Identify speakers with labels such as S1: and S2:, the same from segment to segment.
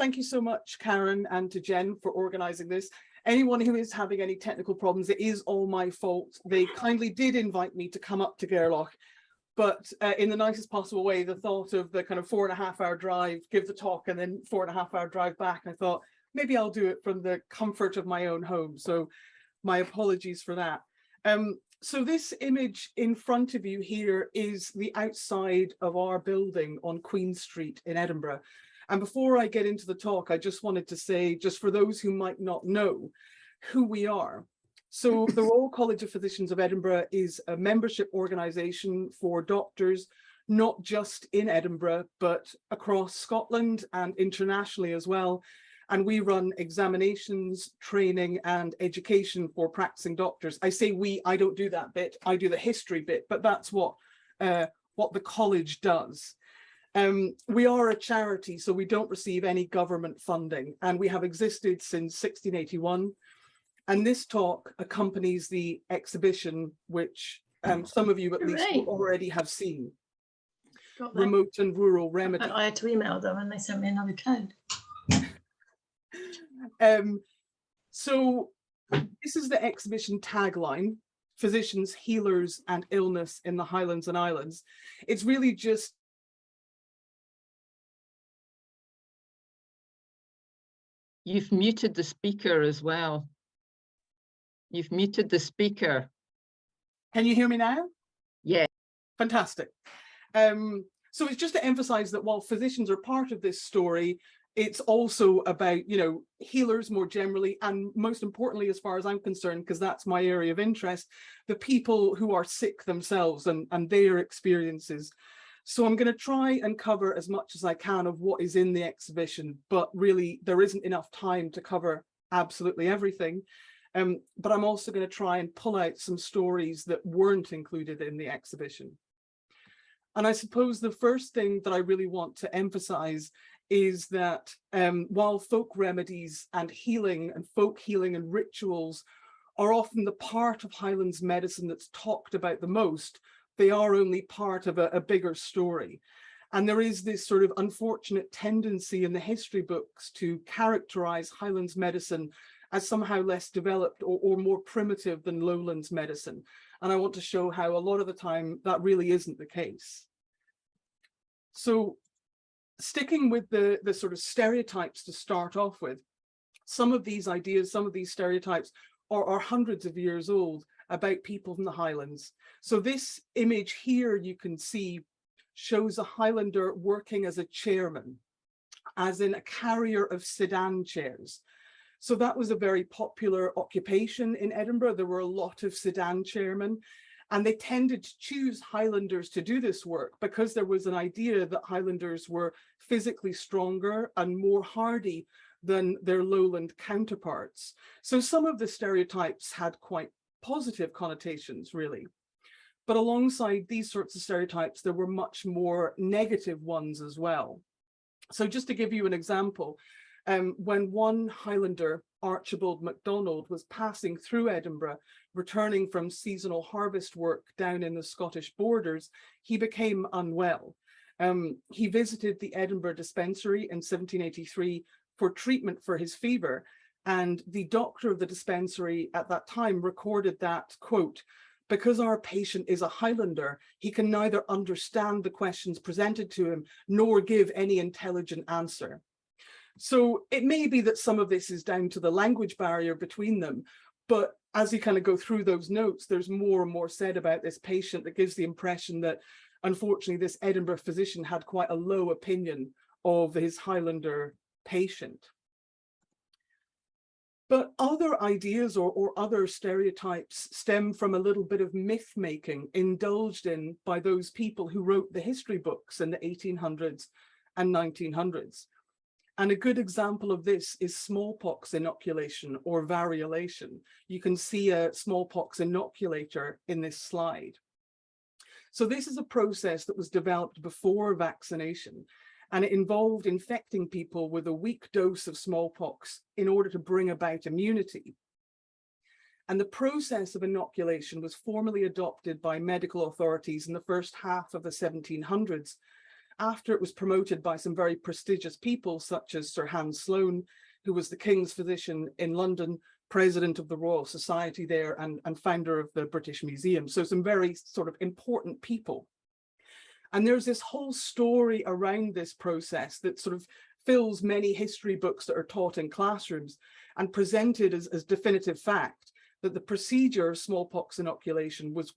S1: thank you so much, Karen, and to Jen for organising this. Anyone who is having any technical problems, it is all my fault. They kindly did invite me to come up to Gairloch, but in the nicest possible way, the thought of the kind of 4.5-hour drive, give the talk, and then 4.5-hour drive back, I thought maybe I'll do it from the comfort of my own home. So my apologies for that. So this image in front of you here is the outside of our building on Queen Street in Edinburgh. And before I get into the talk, I just wanted to say, just for those who might not know who we are. So the Royal College of Physicians of Edinburgh is a membership organisation for doctors, not just in Edinburgh, but across Scotland and internationally as well. And we run examinations, training and education for practicing doctors. I say we, I don't do that bit, I do the history bit, but that's what the college does. We are a charity, so we don't receive any government funding, and we have existed since 1681. And this talk accompanies the exhibition, which some of you at least will already have seen. Remote and Rural Remedies.
S2: I had to email them and they sent me another code.
S1: So this is the exhibition tagline: Physicians, Healers and Illness in the Highlands and Islands. It's really just
S3: You've muted the speaker as well. You've muted the speaker.
S1: Can you hear me now?
S3: Yeah.
S1: Fantastic. So it's just to emphasize that while physicians are part of this story, it's also about, you know, healers more generally, and most importantly, as far as I'm concerned, because that's my area of interest, the people who are sick themselves and their experiences. So I'm going to try and cover as much as I can of what is in the exhibition, but really there isn't enough time to cover absolutely everything. But I'm also going to try and pull out some stories that weren't included in the exhibition. And I suppose the first thing that I really want to emphasize is that while folk remedies and healing and folk healing and rituals are often the part of Highlands medicine that's talked about the most, they are only part of a bigger story. And there is this sort of unfortunate tendency in the history books to characterize Highlands medicine as somehow less developed or more primitive than Lowlands medicine. And I want to show how a lot of the time that really isn't the case. So sticking with the sort of stereotypes to start off with, some of these ideas, some of these stereotypes are hundreds of years old about people from the Highlands. So this image here you can see shows a Highlander working as a chairman, as in a carrier of sedan chairs. So that was a very popular occupation in Edinburgh. There were a lot of sedan chairmen, and they tended to choose Highlanders to do this work because there was an idea that Highlanders were physically stronger and more hardy than their lowland counterparts. So some of the stereotypes had quite positive connotations, really. But alongside these sorts of stereotypes, there were much more negative ones as well. So just to give you an example, when one Highlander, Archibald MacDonald, was passing through Edinburgh, returning from seasonal harvest work down in the Scottish borders, he became unwell. He visited the Edinburgh dispensary in 1783 for treatment for his fever, and the doctor of the dispensary at that time recorded that, quote, "Because our patient is a Highlander, he can neither understand the questions presented to him nor give any intelligent answer." So it may be that some of this is down to the language barrier between them, but as you kind of go through those notes, there's more and more said about this patient that gives the impression that, unfortunately, this Edinburgh physician had quite a low opinion of his Highlander patient. But other ideas or other stereotypes stem from a little bit of myth making indulged in by those people who wrote the history books in the 1800s and 1900s. And a good example of this is smallpox inoculation or variolation. You can see a smallpox inoculator in this slide. So this is a process that was developed before vaccination, and it involved infecting people with a weak dose of smallpox in order to bring about immunity. And the process of inoculation was formally adopted by medical authorities in the first half of the 1700s. after it was promoted by some very prestigious people such as Sir Hans Sloane, who was the King's physician in London, president of the Royal Society there, and founder of the British Museum. So some very sort of important people. And there's this whole story around this process that sort of fills many history books that are taught in classrooms and presented as definitive fact that the procedure of smallpox inoculation was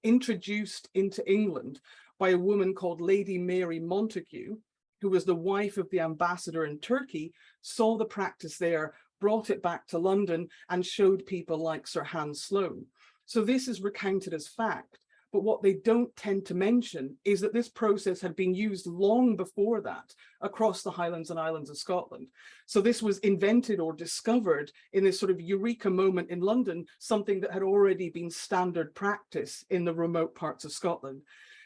S1: introduced into England by a woman called Lady Mary Montagu, who was the wife of the ambassador in Turkey, saw the practice there, brought it back to London and showed people like Sir Hans Sloane. So this is recounted as fact. But what they don't tend to mention is that this process had been used long before that across the Highlands and Islands of Scotland. So this was invented or discovered in this sort of eureka moment in London, something that had already been standard practice in the remote parts of Scotland.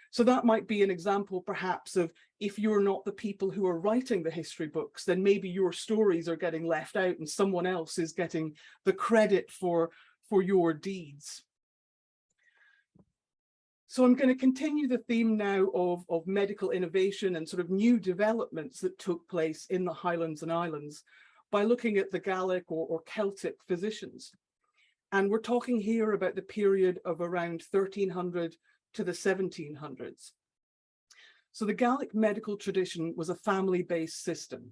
S1: So that might be an example perhaps of, if you're not the people who are writing the history books, then maybe your stories are getting left out and someone else is getting the credit for your deeds. So I'm going to continue the theme now of medical innovation and sort of new developments that took place in the Highlands and Islands by looking at the Gaelic or Celtic physicians. And we're talking here about the period of around 1300 to the 1700s. So the Gaelic medical tradition was a family-based system.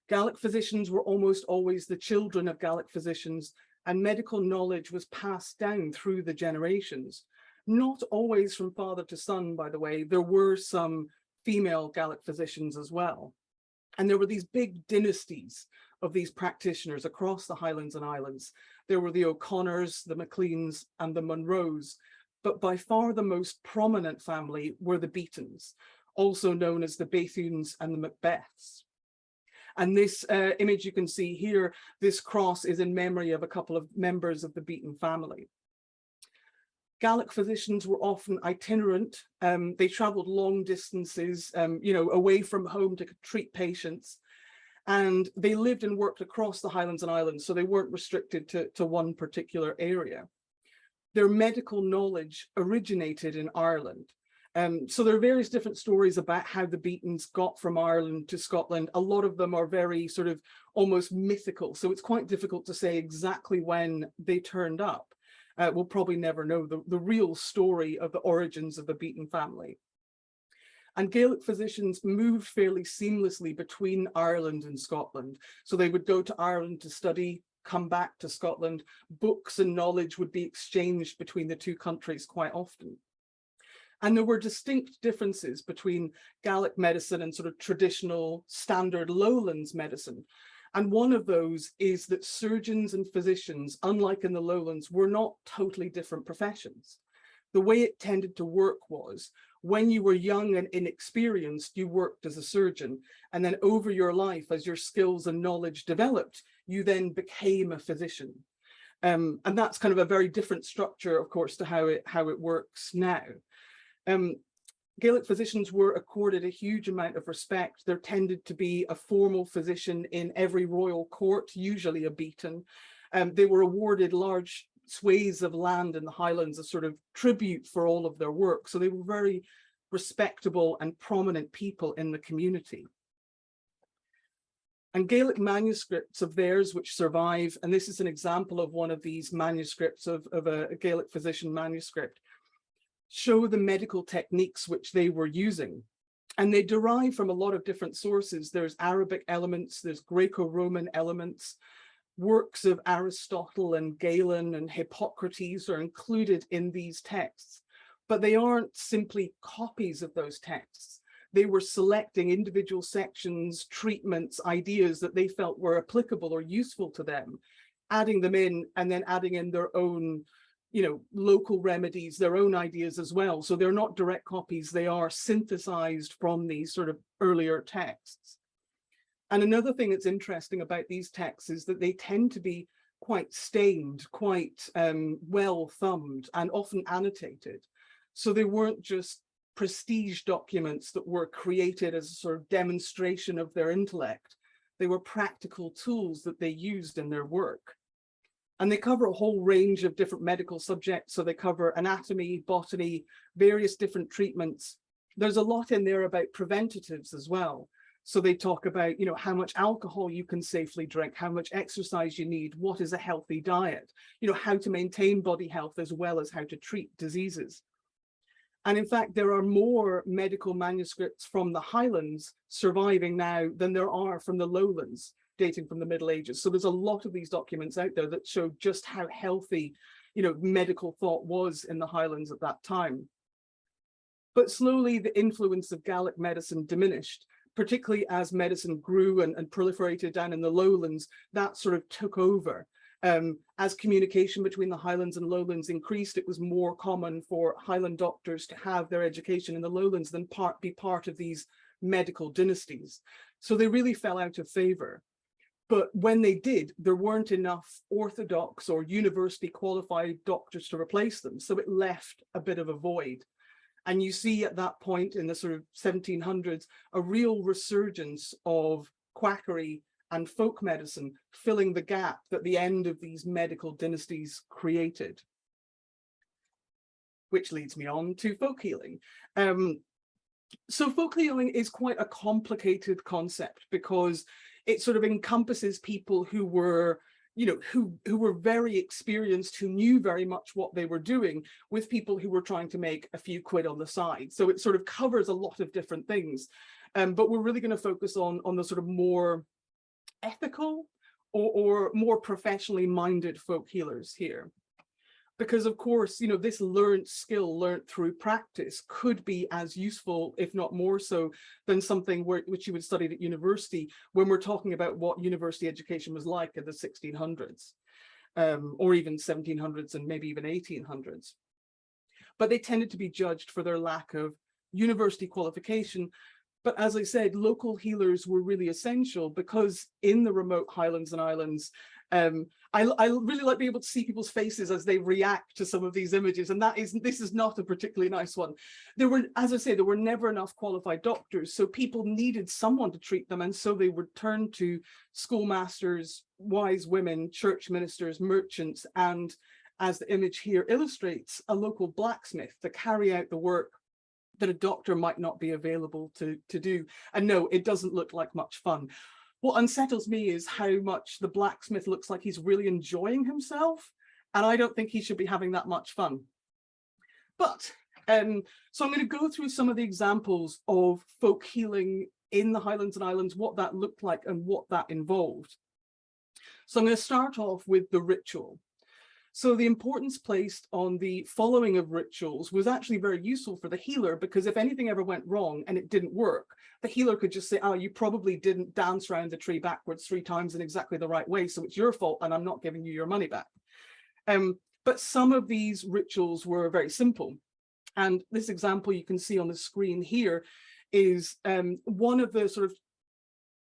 S1: Gaelic physicians were almost always the children of Gaelic physicians, and medical knowledge was passed down through the generations. Not always from father to son, by the way. There were some female Gaelic physicians as well. And there were these big dynasties of these practitioners across the Highlands and Islands. There were the O'Connors, the Macleans, and the Munros. But by far the most prominent family were the Beatons, also known as the Beatons and the Macbeths. And this image you can see here, this cross is in memory of a couple of members of the Beaton family. Gaelic physicians were often itinerant. They traveled long distances, away from home to treat patients. And they lived and worked across the Highlands and Islands, so they weren't restricted to one particular area. Their medical knowledge originated in Ireland. So there are various different stories about how the Beatons got from Ireland to Scotland. A lot of them are very sort of almost mythical. So it's quite difficult to say exactly when they turned up. We'll probably never know the real story of the origins of the Beaton family. And Gaelic physicians moved fairly seamlessly between Ireland and Scotland. So they would go to Ireland to study, come back to Scotland. Books and knowledge would be exchanged between the two countries quite often. And there were distinct differences between Gaelic medicine and sort of traditional standard lowlands medicine. And one of those is that surgeons and physicians, unlike in the lowlands, were not totally different professions. The way it tended to work was, when you were young and inexperienced, you worked as a surgeon. And then over your life, as your skills and knowledge developed, you then became a physician. And that's kind of a very different structure, of course, to how it works now. Gaelic physicians were accorded a huge amount of respect. There tended to be a formal physician in every royal court, usually a Beaton. They were awarded large swathes of land in the Highlands as sort of tribute for all of their work. So they were very respectable and prominent people in the community. And Gaelic manuscripts of theirs which survive, and this is an example of one of these manuscripts of a Gaelic physician manuscript, show the medical techniques which they were using. And they derive from a lot of different sources. There's Arabic elements, there's Greco-Roman elements. Works of Aristotle and Galen and Hippocrates are included in these texts, but they aren't simply copies of those texts. They were selecting individual sections, treatments, ideas that they felt were applicable or useful to them, adding them in, and then adding in their own local remedies, their own ideas as well. So they're not direct copies, they are synthesized from these sort of earlier texts. And another thing that's interesting about these texts is that they tend to be quite stained, quite well thumbed, and often annotated. So they weren't just prestige documents that were created as a sort of demonstration of their intellect. They were practical tools that they used in their work. And they cover a whole range of different medical subjects. So they cover anatomy, botany, various different treatments, There's a lot in there about preventatives as well. So they talk about, you know, how much alcohol you can safely drink, how much exercise you need, what is a healthy diet, you know, how to maintain body health as well as how to treat diseases. And in fact, there are more medical manuscripts from the Highlands surviving now than there are from the Lowlands, dating from the Middle Ages. So there's a lot of these documents out there that show just how healthy, you know, medical thought was in the Highlands at that time. But slowly the influence of Gaelic medicine diminished, particularly as medicine grew and proliferated down in the Lowlands. That sort of took over. As communication between the Highlands and Lowlands increased, it was more common for Highland doctors to have their education in the Lowlands than be part of these medical dynasties. So they really fell out of favor. But when they did, there weren't enough orthodox or university qualified doctors to replace them. So it left a bit of a void. And you see at that point in the sort of 1700s, a real resurgence of quackery and folk medicine, filling the gap that the end of these medical dynasties created. Which leads me on to folk healing. So folk healing is quite a complicated concept because it sort of encompasses people who were, you know, who were very experienced, who knew very much what they were doing, with people who were trying to make a few quid on the side. So it sort of covers a lot of different things. But we're really going to focus on the sort of more ethical or more professionally minded folk healers here. Because of course, you know, this learned skill learned through practice could be as useful, if not more so, than something which you would study at university when we're talking about what university education was like in the 1600s, or even 1700s and maybe even 1800s. But they tended to be judged for their lack of university qualification. But as I said, local healers were really essential because in the remote Highlands and Islands, I really like being able to see people's faces as they react to some of these images, and this is not a particularly nice one. There were, as I say, there were never enough qualified doctors, so people needed someone to treat them, and so they would turn to schoolmasters, wise women, church ministers, merchants, and as the image here illustrates, a local blacksmith to carry out the work that a doctor might not be available to do. And no, it doesn't look like much fun. What unsettles me is how much the blacksmith looks like he's really enjoying himself, and I don't think he should be having that much fun. But so I'm going to go through some of the examples of folk healing in the Highlands and Islands, what that looked like and what that involved. So I'm going to start off with the ritual. So the importance placed on the following of rituals was actually very useful for the healer, because if anything ever went wrong and it didn't work, the healer could just say, oh, you probably didn't dance around the tree backwards 3 times in exactly the right way, so it's your fault and I'm not giving you your money back. But some of these rituals were very simple. And this example you can see on the screen here is one of the sort of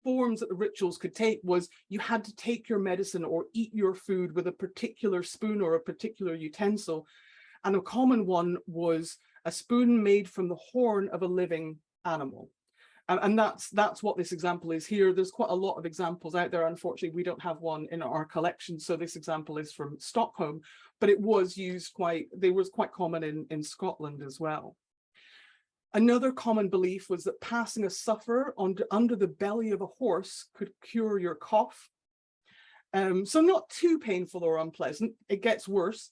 S1: forms that the rituals could take was you had to take your medicine or eat your food with a particular spoon or a particular utensil. And a common one was a spoon made from the horn of a living animal. And that's what this example is here. There's quite a lot of examples out there. Unfortunately, we don't have one in our collection. So this example is from Stockholm, but it was used quite common in Scotland as well. Another common belief was that passing a suffer under the belly of a horse could cure your cough. So not too painful or unpleasant. It gets worse.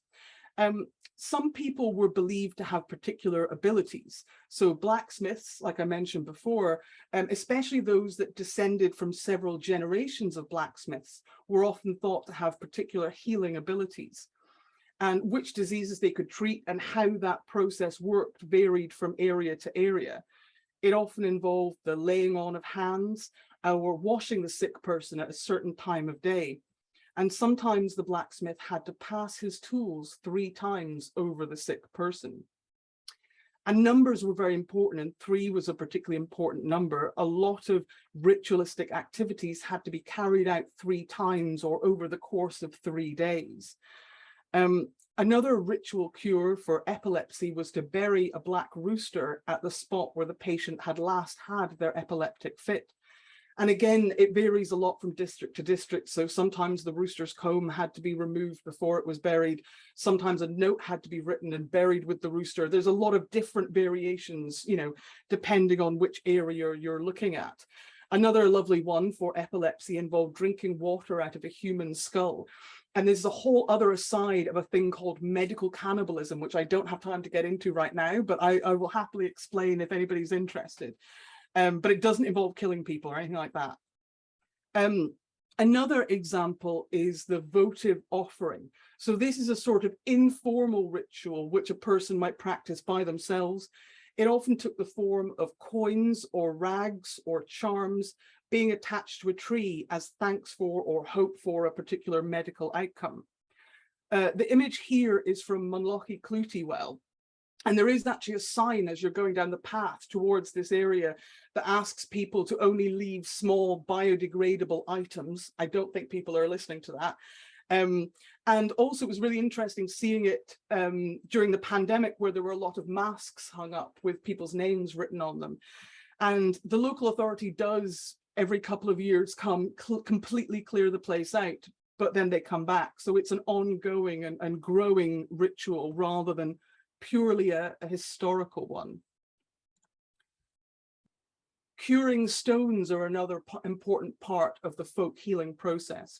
S1: Some people were believed to have particular abilities. So blacksmiths, like I mentioned before, especially those that descended from several generations of blacksmiths, were often thought to have particular healing abilities. And which diseases they could treat and how that process worked varied from area to area. It often involved the laying on of hands or washing the sick person at a certain time of day. And sometimes the blacksmith had to pass his tools 3 times over the sick person. And numbers were very important, and 3 was a particularly important number. A lot of ritualistic activities had to be carried out 3 times or over the course of 3 days. Another ritual cure for epilepsy was to bury a black rooster at the spot where the patient had last had their epileptic fit. And again, it varies a lot from district to district. So sometimes the rooster's comb had to be removed before it was buried. Sometimes a note had to be written and buried with the rooster. There's a lot of different variations, you know, depending on which area you're looking at. Another lovely one for epilepsy involved drinking water out of a human skull. And there's a whole other side of a thing called medical cannibalism, which I don't have time to get into right now, but I will happily explain if anybody's interested. But it doesn't involve killing people or anything like that. Another example is the votive offering. So this is a sort of informal ritual which a person might practice by themselves. It often took the form of coins or rags or charms being attached to a tree as thanks for or hope for a particular medical outcome. The image here is from Munlochy Clooty Well. And there is actually a sign as you're going down the path towards this area that asks people to only leave small biodegradable items. I don't think people are listening to that. And also it was really interesting seeing it during the pandemic, where there were a lot of masks hung up with people's names written on them. And the local authority does every couple of years come completely clear the place out, but then they come back. So it's an ongoing and growing ritual rather than purely a historical one. Curing stones are another important part of the folk healing process.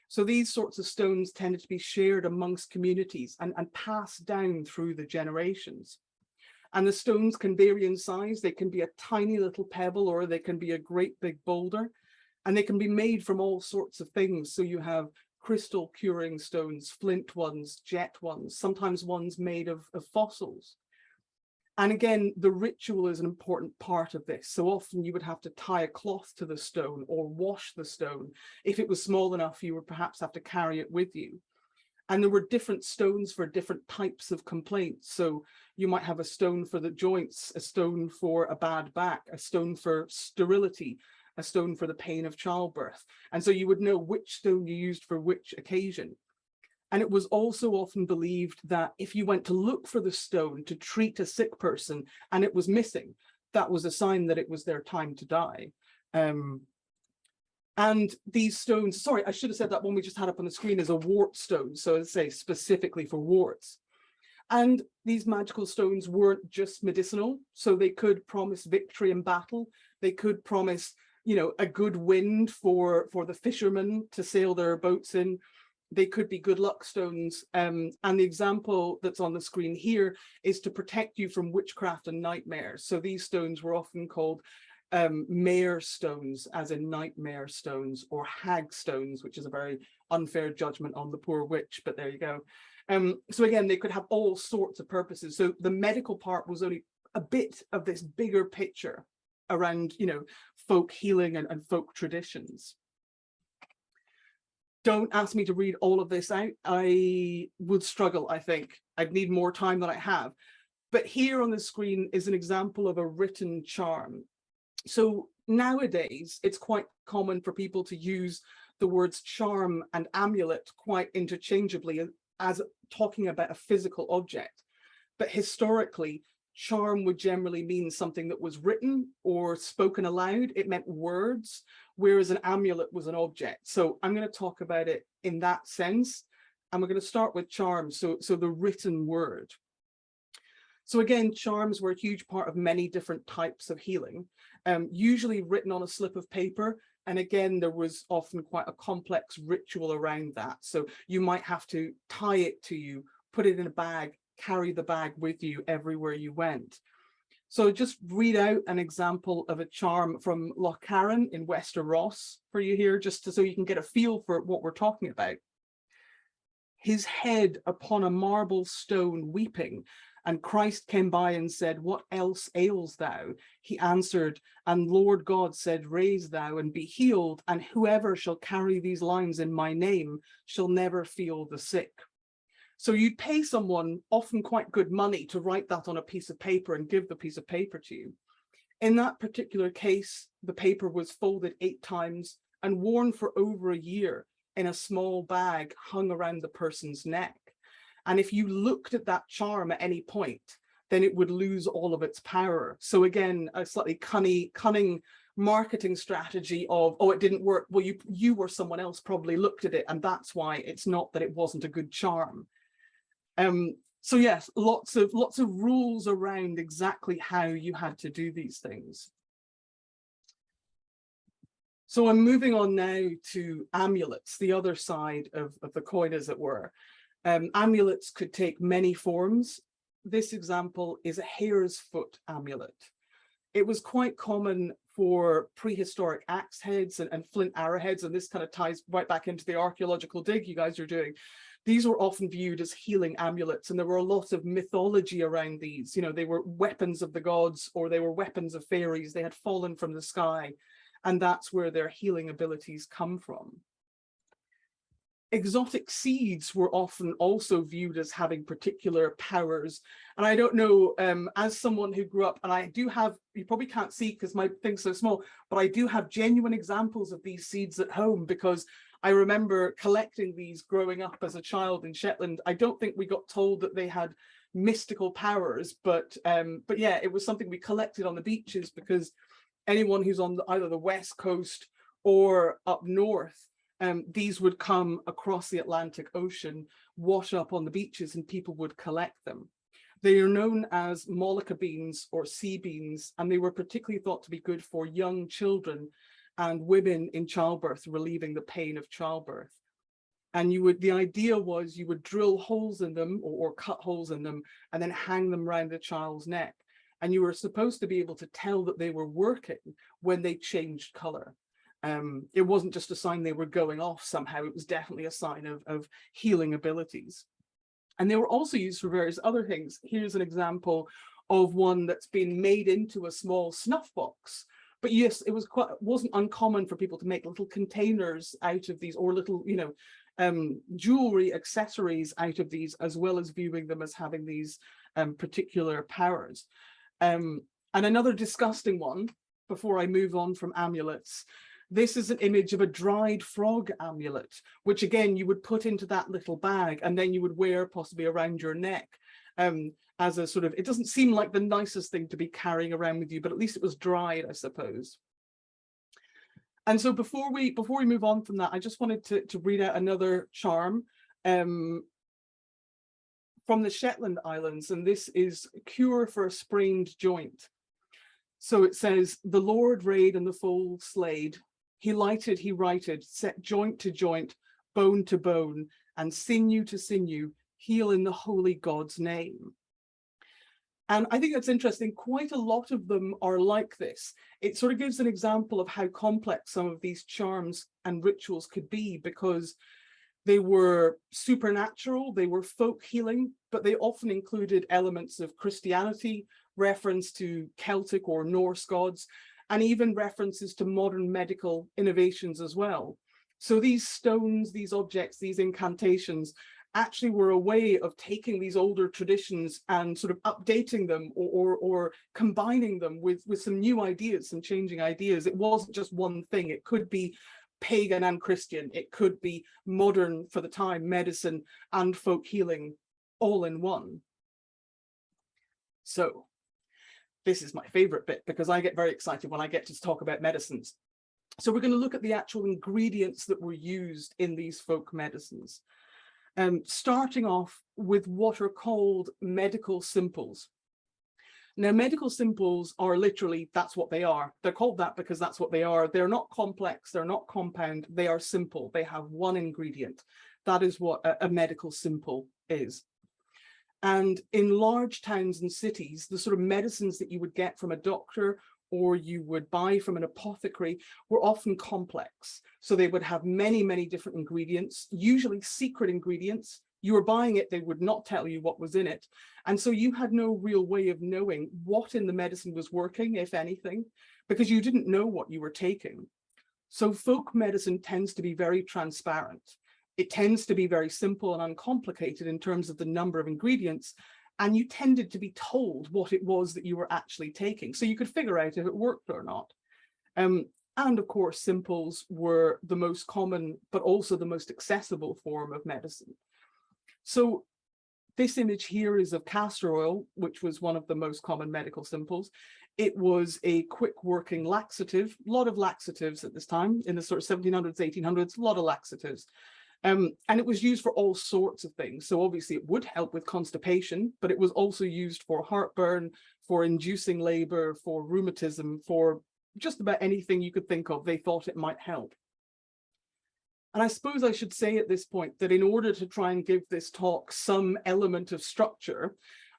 S1: So these sorts of stones tended to be shared amongst communities and passed down through the generations. And the stones can vary in size. They can be a tiny little pebble, or they can be a great big boulder, and they can be made from all sorts of things. So you have crystal curing stones, flint ones, jet ones, sometimes ones made of fossils. And again, the ritual is an important part of this. So often you would have to tie a cloth to the stone or wash the stone. If it was small enough, you would perhaps have to carry it with you. And there were different stones for different types of complaints. So you might have a stone for the joints, a stone for a bad back, a stone for sterility, a stone for the pain of childbirth. And so you would know which stone you used for which occasion. And it was also often believed that if you went to look for the stone to treat a sick person and it was missing, that was a sign that it was their time to die. And these stones, sorry, I should have said that one we just had up on the screen is a wart stone. So I'd say specifically for warts. And these magical stones weren't just medicinal. So they could promise victory in battle. They could promise, you know, a good wind for the fishermen to sail their boats in. They could be good luck stones. And the example that's on the screen here is to protect you from witchcraft and nightmares. So these stones were often called mare stones, as in nightmare stones, or hag stones, which is a very unfair judgment on the poor witch, but there you go. So again, they could have all sorts of purposes. So the medical part was only a bit of this bigger picture around, you know, folk healing and folk traditions. Don't ask me to read all of this out. I would struggle, I think. I'd need more time than I have. But here on the screen is an example of a written charm. So nowadays, it's quite common for people to use the words charm and amulet quite interchangeably as talking about a physical object. But historically, charm would generally mean something that was written or spoken aloud. It meant words, whereas an amulet was an object. So I'm going to talk about it in that sense. And we're going to start with charm, so the written word. So again, charms were a huge part of many different types of healing, usually written on a slip of paper. And again, there was often quite a complex ritual around that. So you might have to tie it to you, put it in a bag, carry the bag with you everywhere you went. So just read out an example of a charm from Loch Carron in Wester Ross for you here, just so you can get a feel for what we're talking about. His head upon a marble stone weeping, and Christ came by and said, "What else ails thou?" He answered, "And Lord God said, Raise thou and be healed, and whoever shall carry these lines in my name shall never feel the sick." So you'd pay someone often quite good money to write that on a piece of paper and give the piece of paper to you. In that particular case, the paper was folded 8 times and worn for over a year in a small bag hung around the person's neck. And if you looked at that charm at any point, then it would lose all of its power. So again, a slightly cunning marketing strategy of, oh, it didn't work. Well, you or someone else probably looked at it, and that's why it's not that it wasn't a good charm. So yes, lots of rules around exactly how you had to do these things. So I'm moving on now to amulets, the other side of the coin, as it were. Amulets could take many forms. This example is a hare's foot amulet. It was quite common for prehistoric axe heads and flint arrowheads, and this kind of ties right back into the archaeological dig you guys are doing. These were often viewed as healing amulets, and there were a lot of mythology around these. You know, they were weapons of the gods, or they were weapons of fairies. They had fallen from the sky, and that's where their healing abilities come from. Exotic seeds were often also viewed as having particular powers. And I don't know, as someone who grew up, and I do have, you probably can't see because my thing's so small, but I do have genuine examples of these seeds at home, because I remember collecting these growing up as a child in Shetland. I don't think we got told that they had mystical powers, but yeah, it was something we collected on the beaches, because anyone who's on either the West Coast or up north, these would come across the Atlantic Ocean, wash up on the beaches, and people would collect them. They are known as mollica beans or sea beans, and they were particularly thought to be good for young children and women in childbirth, relieving the pain of childbirth. And the idea was you would drill holes in them, or cut holes in them, and then hang them around the child's neck. And you were supposed to be able to tell that they were working when they changed color. It wasn't just a sign they were going off somehow, it was definitely a sign of healing abilities. And they were also used for various other things. Here's an example of one that's been made into a small snuff box. But yes, it wasn't uncommon for people to make little containers out of these, or little, you know, jewelry accessories out of these, as well as viewing them as having these particular powers. And another disgusting one, before I move on from amulets, this is an image of a dried frog amulet, which again, you would put into that little bag, and then you would wear possibly around your neck as a sort of, it doesn't seem like the nicest thing to be carrying around with you, but at least it was dried, I suppose. And so before we move on from that, I just wanted to read out another charm from the Shetland Islands, and this is a cure for a sprained joint. So it says, the Lord rayed and the foal slayed, he lighted, he righted, set joint to joint, bone to bone, and sinew to sinew, heal in the holy God's name. And I think that's interesting. Quite a lot of them are like this. It sort of gives an example of how complex some of these charms and rituals could be, because they were supernatural, they were folk healing, but they often included elements of Christianity, reference to Celtic or Norse gods, and even references to modern medical innovations as well. So these stones, these objects, these incantations actually were a way of taking these older traditions and sort of updating them, or combining them with some new ideas, some changing ideas. It wasn't just one thing. It could be pagan and Christian. It could be modern for the time, medicine and folk healing all in one. So this is my favorite bit, because I get very excited when I get to talk about medicines. So we're going to look at the actual ingredients that were used in these folk medicines. Starting off with what are called medical simples. Now, medical simples are literally, that's what they are. They're called that because that's what they are. They're not complex, they're not compound, they are simple. They have one ingredient. That is what a medical simple is. And in large towns and cities, the sort of medicines that you would get from a doctor or you would buy from an apothecary were often complex. So they would have many, many different ingredients, usually secret ingredients. You were buying it, they would not tell you what was in it. And so you had no real way of knowing what in the medicine was working, if anything, because you didn't know what you were taking. So folk medicine tends to be very transparent. It tends to be very simple and uncomplicated in terms of the number of ingredients, and you tended to be told what it was that you were actually taking, so you could figure out if it worked or not. And of course, simples were the most common, but also the most accessible form of medicine. So this image here is of castor oil, which was one of the most common medical simples. It was a quick working laxative, a lot of laxatives at this time in the sort of 1700s, 1800s, a lot of laxatives. And it was used for all sorts of things. So obviously it would help with constipation, but it was also used for heartburn, for inducing labor, for rheumatism, for just about anything you could think of. They thought it might help. And I suppose I should say at this point that in order to try and give this talk some element of structure,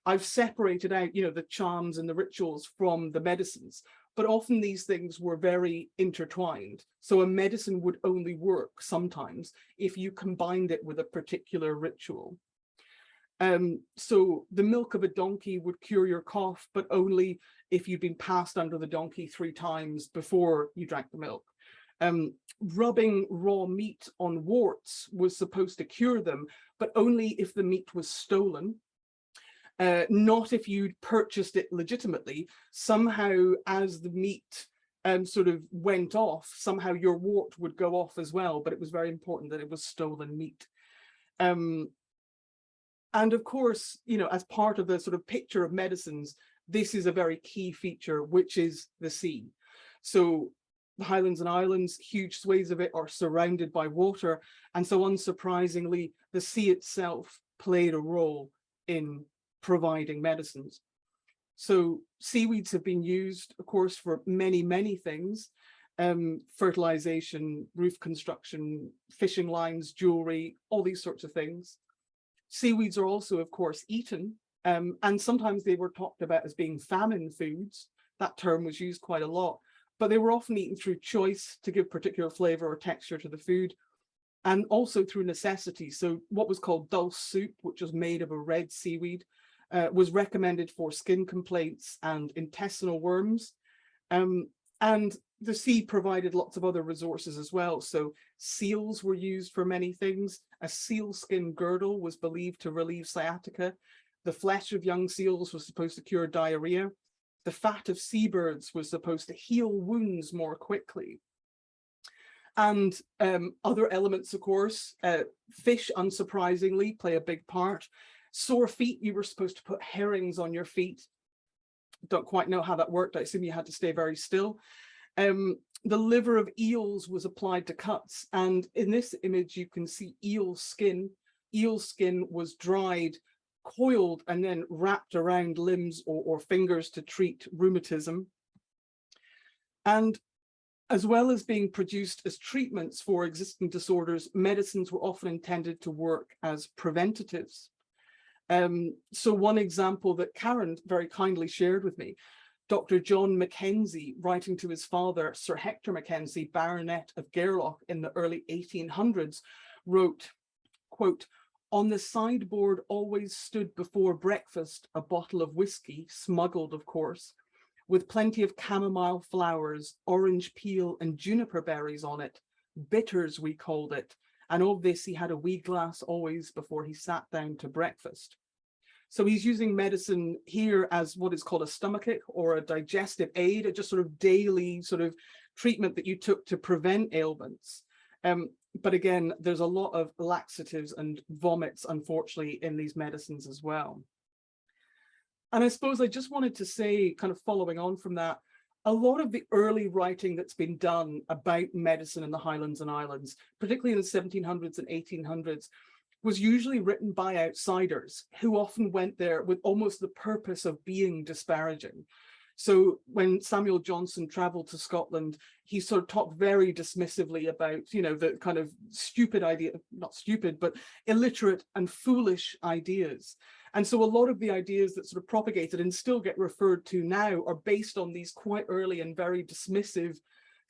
S1: I've separated out, the charms and the rituals from the medicines, but often these things were very intertwined. So a medicine would only work sometimes if you combined it with a particular ritual. So the milk of a donkey would cure your cough, but only if you'd been passed under the donkey 3 times before you drank the milk. Rubbing raw meat on warts was supposed to cure them, but only if the meat was stolen. Not if you'd purchased it legitimately. Somehow, as the meat sort of went off, somehow your wart would go off as well, but it was very important that it was stolen meat. And of course, as part of the sort of picture of medicines, this is a very key feature, which is the sea. So the Highlands and Islands, huge swathes of it are surrounded by water. And so unsurprisingly, the sea itself played a role in providing medicines. So seaweeds have been used, of course, for many, many things. Fertilization, roof construction, fishing lines, jewelry, all these sorts of things. Seaweeds are also, of course, eaten. And sometimes they were talked about as being famine foods. That term was used quite a lot, but they were often eaten through choice to give particular flavor or texture to the food, and also through necessity. So what was called dulse soup, which was made of a red seaweed, was recommended for skin complaints and intestinal worms. And the sea provided lots of other resources as well. So seals were used for many things. A seal skin girdle was believed to relieve sciatica. The flesh of young seals was supposed to cure diarrhea. The fat of seabirds was supposed to heal wounds more quickly. And other elements, of course, fish, unsurprisingly, play a big part. Sore feet, you were supposed to put herrings on your feet. Don't quite know how that worked. I assume you had to stay very still. The liver of eels was applied to cuts. And in this image, you can see eel skin. Eel skin was dried, coiled, and then wrapped around limbs or fingers to treat rheumatism. And as well as being produced as treatments for existing disorders, medicines were often intended to work as preventatives. So one example that Karen very kindly shared with me, Dr. John Mackenzie, writing to his father, Sir Hector Mackenzie, Baronet of Gairloch in the early 1800s, wrote, quote, "On the sideboard always stood before breakfast a bottle of whiskey, smuggled of course, with plenty of chamomile flowers, orange peel and juniper berries on it. Bitters we called it, and of this he had a wee glass always before he sat down to breakfast." So he's using medicine here as what is called a stomachic or a digestive aid, a just sort of daily sort of treatment that you took to prevent ailments. But again, there's a lot of laxatives and vomits, unfortunately, in these medicines as well. And I suppose I just wanted to say, kind of following on from that, a lot of the early writing that's been done about medicine in the Highlands and Islands, particularly in the 1700s and 1800s, was usually written by outsiders who often went there with almost the purpose of being disparaging. So when Samuel Johnson traveled to Scotland, he sort of talked very dismissively about, the kind of stupid idea, not stupid, but illiterate and foolish ideas. And so a lot of the ideas that sort of propagated and still get referred to now are based on these quite early and very dismissive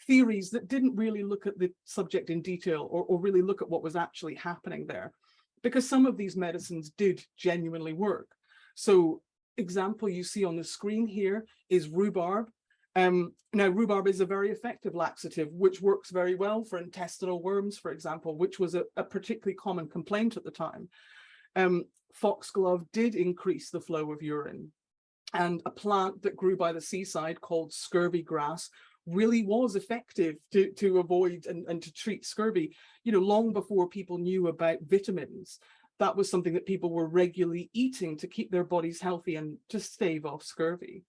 S1: theories that didn't really look at the subject in detail or really look at what was actually happening there. Because some of these medicines did genuinely work. So example you see on the screen here is rhubarb. Now rhubarb is a very effective laxative, which works very well for intestinal worms, for example, which was a particularly common complaint at the time. Foxglove did increase the flow of urine, and a plant that grew by the seaside called scurvy grass really was effective to avoid and to treat scurvy, long before people knew about vitamins. That was something that people were regularly eating to keep their bodies healthy and to stave off scurvy.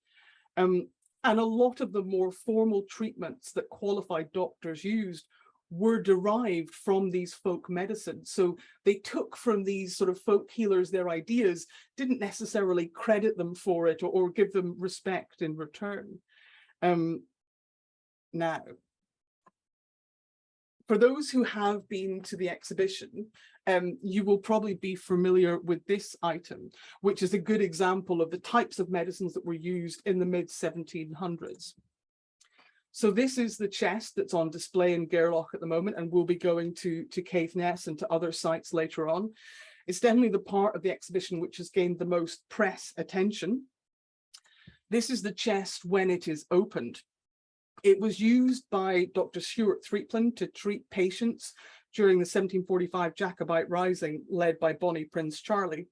S1: And a lot of the more formal treatments that qualified doctors used were derived from these folk medicines. So they took from these sort of folk healers their ideas, didn't necessarily credit them for it or give them respect in return. Now, for those who have been to the exhibition, you will probably be familiar with this item, which is a good example of the types of medicines that were used in the mid-1700s. So this is the chest that's on display in Gairloch at the moment, and we'll be going to Caithness and to other sites later on. It's definitely the part of the exhibition which has gained the most press attention. This is the chest when it is opened. It was used by Dr. Stuart Threepland to treat patients during the 1745 Jacobite rising led by Bonnie Prince Charlie.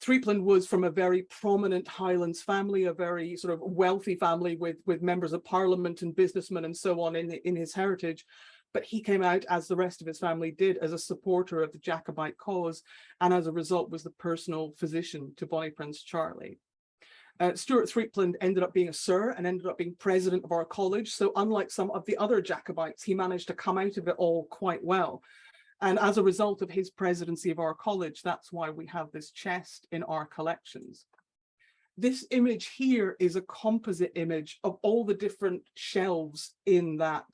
S1: Threepland was from a very prominent Highlands family, a very sort of wealthy family with members of parliament and businessmen and so on in his heritage. But he came out, as the rest of his family did, as a supporter of the Jacobite cause, and as a result was the personal physician to Bonnie Prince Charlie. Stuart Threepland ended up being a Sir and ended up being president of our college. So unlike some of the other Jacobites, he managed to come out of it all quite well. And as a result of his presidency of our college, that's why we have this chest in our collections. This image here is a composite image of all the different shelves in that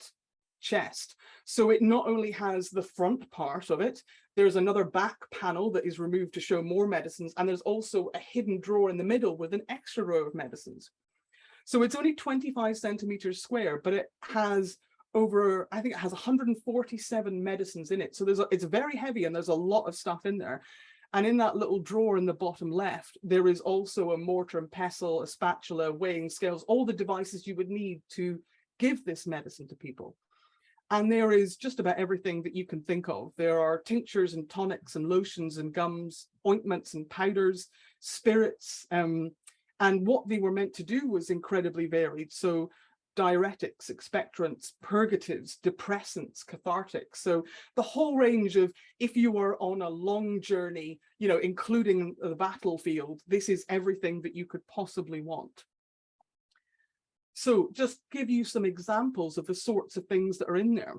S1: chest. So it not only has the front part of it, there's another back panel that is removed to show more medicines, and there's also a hidden drawer in the middle with an extra row of medicines. So it's only 25 centimeters square, but it has over, I think it has 147 medicines in it. So it's very heavy and there's a lot of stuff in there. And in that little drawer in the bottom left, there is also a mortar and pestle, a spatula, weighing scales, all the devices you would need to give this medicine to people. And there is just about everything that you can think of. There are tinctures and tonics and lotions and gums, ointments and powders, spirits. And what they were meant to do was incredibly varied. So diuretics, expectorants, purgatives, depressants, cathartics. So the whole range of, if you were on a long journey, you know, including the battlefield, this is everything that you could possibly want. So just give you some examples of the sorts of things that are in there.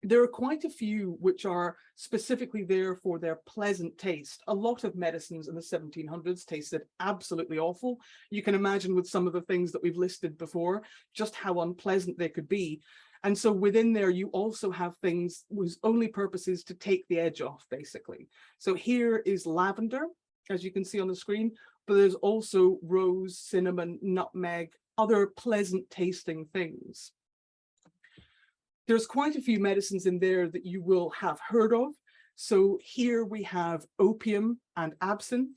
S1: There are quite a few which are specifically there for their pleasant taste. A lot of medicines in the 1700s tasted absolutely awful. You can imagine with some of the things that we've listed before, just how unpleasant they could be. And so within there, you also have things whose only purpose is to take the edge off, basically. So here is lavender, as you can see on the screen, but there's also rose, cinnamon, nutmeg, other pleasant tasting things. There's quite a few medicines in there that you will have heard of. So here we have opium and absinthe,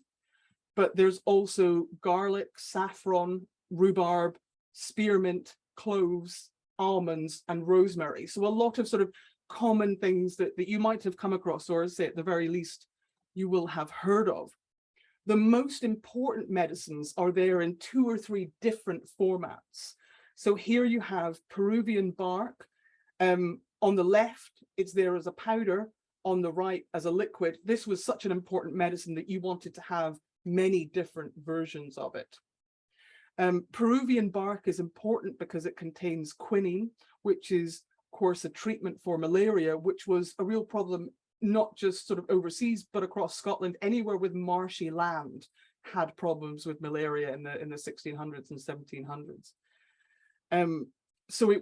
S1: but there's also garlic, saffron, rhubarb, spearmint, cloves, almonds, and rosemary. So a lot of sort of common things that you might have come across, or say at the very least, you will have heard of. The most important medicines are there in 2 or 3 different formats. So here you have Peruvian bark. On the left, it's there as a powder, on the right as a liquid. This was such an important medicine that you wanted to have many different versions of it. Peruvian bark is important because it contains quinine, which is, of course, a treatment for malaria, which was a real problem, not just sort of overseas, but across Scotland. Anywhere with marshy land had problems with malaria in the 1600s and 1700s. So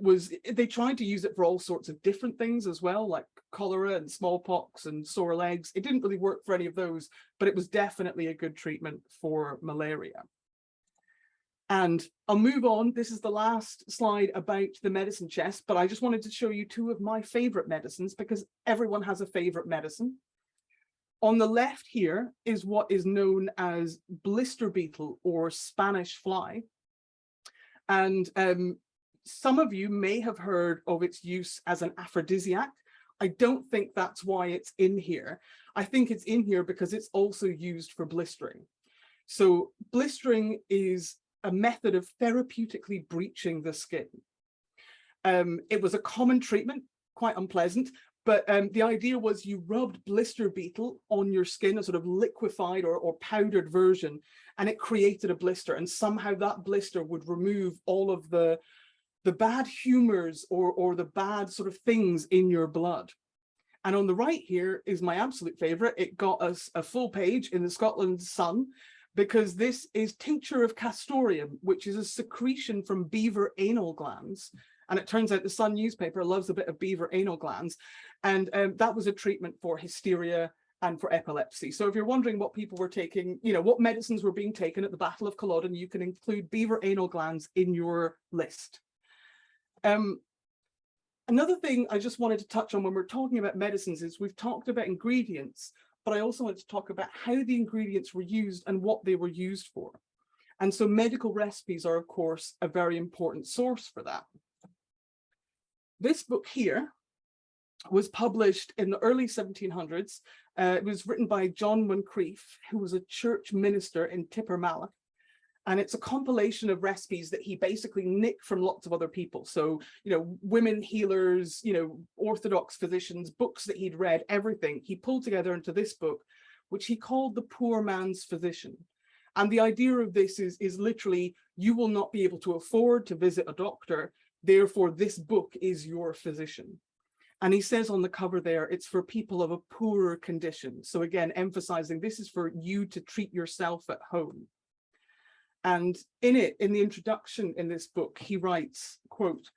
S1: they tried to use it for all sorts of different things as well, like cholera and smallpox and sore legs. It didn't really work for any of those, but it was definitely a good treatment for malaria. And I'll move on. This is the last slide about the medicine chest, but I just wanted to show you 2 of my favorite medicines, because everyone has a favorite medicine. On the left here is what is known as blister beetle or Spanish fly. And some of you may have heard of its use as an aphrodisiac. I don't think that's why it's in here. I think it's in here because it's also used for blistering. So blistering is a method of therapeutically bleaching the skin. It was a common treatment, quite unpleasant, But the idea was you rubbed blister beetle on your skin, a sort of liquefied or powdered version, and it created a blister. And somehow that blister would remove all of the bad humors or the bad sort of things in your blood. And on the right here is my absolute favorite. It got us a full page in the Scotland Sun, because this is tincture of castoreum, which is a secretion from beaver anal glands. And it turns out the Sun newspaper loves a bit of beaver anal glands. And that was a treatment for hysteria and for epilepsy. So if you're wondering what people were taking, you know, what medicines were being taken at the Battle of Culloden, you can include beaver anal glands in your list. Another thing I just wanted to touch on when we're talking about medicines is we've talked about ingredients, but I also wanted to talk about how the ingredients were used and what they were used for. And so medical recipes are, of course, a very important source for that. This book here was published in the early 1700s. It was written by John Moncrieff, who was a church minister in Tippermalloch. And it's a compilation of recipes that he basically nicked from lots of other people. So, you know, women healers, you know, Orthodox physicians, books that he'd read, everything he pulled together into this book, which he called The Poor Man's Physician. And the idea of this is literally, you will not be able to afford to visit a doctor. Therefore, this book is your physician. And he says on the cover there, it's for people of a poorer condition. So again, emphasizing this is for you to treat yourself at home. And in it, in the introduction in this book, he writes, quote,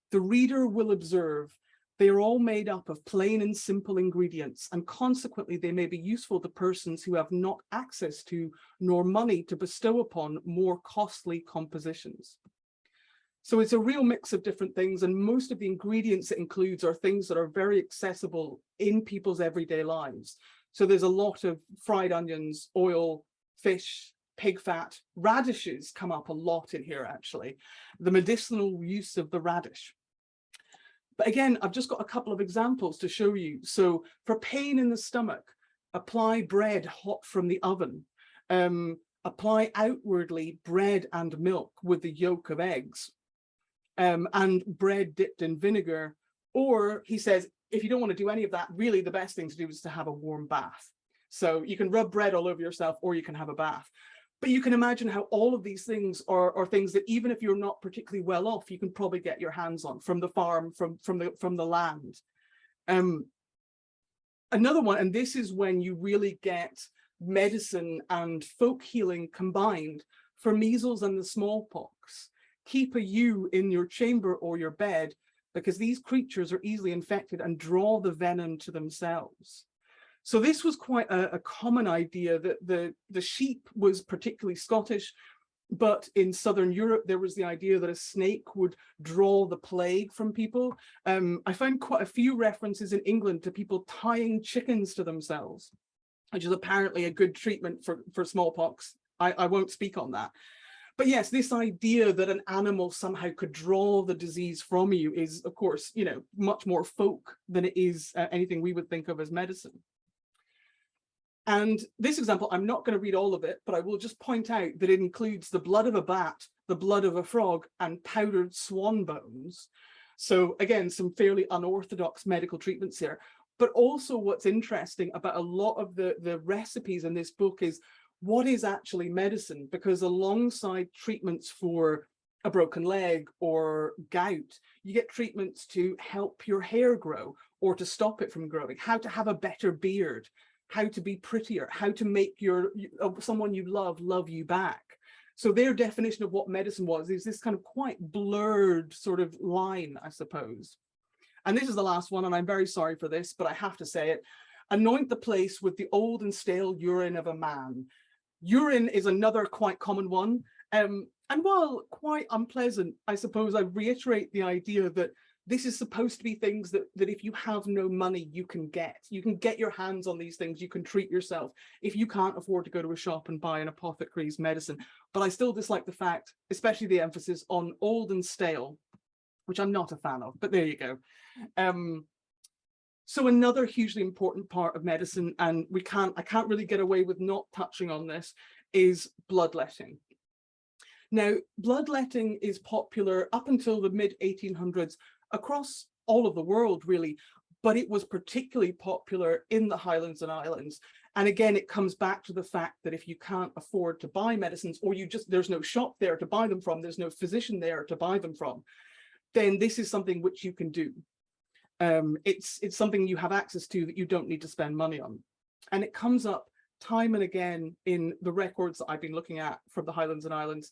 S1: "The reader will observe they are all made up of plain and simple ingredients, and consequently they may be useful to persons who have not access to nor money to bestow upon more costly compositions." So it's a real mix of different things, and most of the ingredients it includes are things that are very accessible in people's everyday lives. So there's a lot of fried onions, oil, fish, pig fat, radishes come up a lot in here actually, the medicinal use of the radish. But again, I've just got a couple of examples to show you. So for pain in the stomach, apply bread hot from the oven. Apply outwardly bread and milk with the yolk of eggs, and bread dipped in vinegar. Or he says, if you don't want to do any of that, really the best thing to do is to have a warm bath. So you can rub bread all over yourself, or you can have a bath. But you can imagine how all of these things are things that even if you're not particularly well off, you can probably get your hands on from the farm, from the land. Another one, and this is when you really get medicine and folk healing combined, for measles and the smallpox. Keep a ewe in your chamber or your bed, because these creatures are easily infected and draw the venom to themselves. So this was quite a common idea, that the sheep was particularly Scottish, but in Southern Europe, there was the idea that a snake would draw the plague from people. I found quite a few references in England to people tying chickens to themselves, which is apparently a good treatment for smallpox. I won't speak on that. But yes, this idea that an animal somehow could draw the disease from you is, of course, you know, much more folk than it is anything we would think of as medicine. And this example, I'm not going to read all of it, but I will just point out that it includes the blood of a bat, the blood of a frog, and powdered swan bones. So again, some fairly unorthodox medical treatments here. But also what's interesting about a lot of the recipes in this book is what is actually medicine, because alongside treatments for a broken leg or gout, you get treatments to help your hair grow or to stop it from growing, how to have a better beard, how to be prettier, how to make someone you love you back. So their definition of what medicine was is this kind of quite blurred sort of line, I suppose. And this is the last one, and I'm very sorry for this, but I have to say it. Anoint the place with the old and stale urine of a man. Urine is another quite common one. And while quite unpleasant, I suppose I reiterate the idea that this is supposed to be things that if you have no money, you can get your hands on these things, you can treat yourself if you can't afford to go to a shop and buy an apothecary's medicine. But I still dislike the fact, especially the emphasis on old and stale, which I'm not a fan of, but there you go. So another hugely important part of medicine, and I can't really get away with not touching on this, is bloodletting. Now, bloodletting is popular up until the mid-1800s across all of the world, really, but it was particularly popular in the Highlands and Islands. And again, it comes back to the fact that if you can't afford to buy medicines, or there's no shop there to buy them from, there's no physician there to buy them from, then this is something which you can do. It's something you have access to that you don't need to spend money on. And it comes up time and again in the records that I've been looking at from the Highlands and Islands,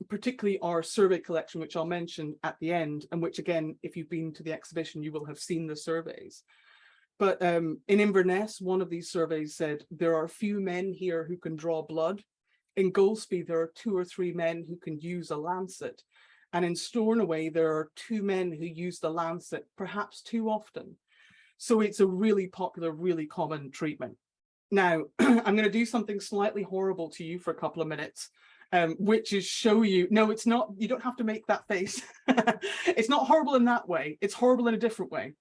S1: particularly our survey collection, which I'll mention at the end, and which again, if you've been to the exhibition, you will have seen the surveys. But in Inverness, one of these surveys said, there are few men here who can draw blood. In Golspie, there are 2 or 3 men who can use a lancet. And in Stornoway, there are 2 men who use the lancet, perhaps too often. So it's a really popular, really common treatment. Now, I'm going to do something slightly horrible to you for a couple of minutes, which is show you, no, it's not, you don't have to make that face. It's not horrible in that way. It's horrible in a different way,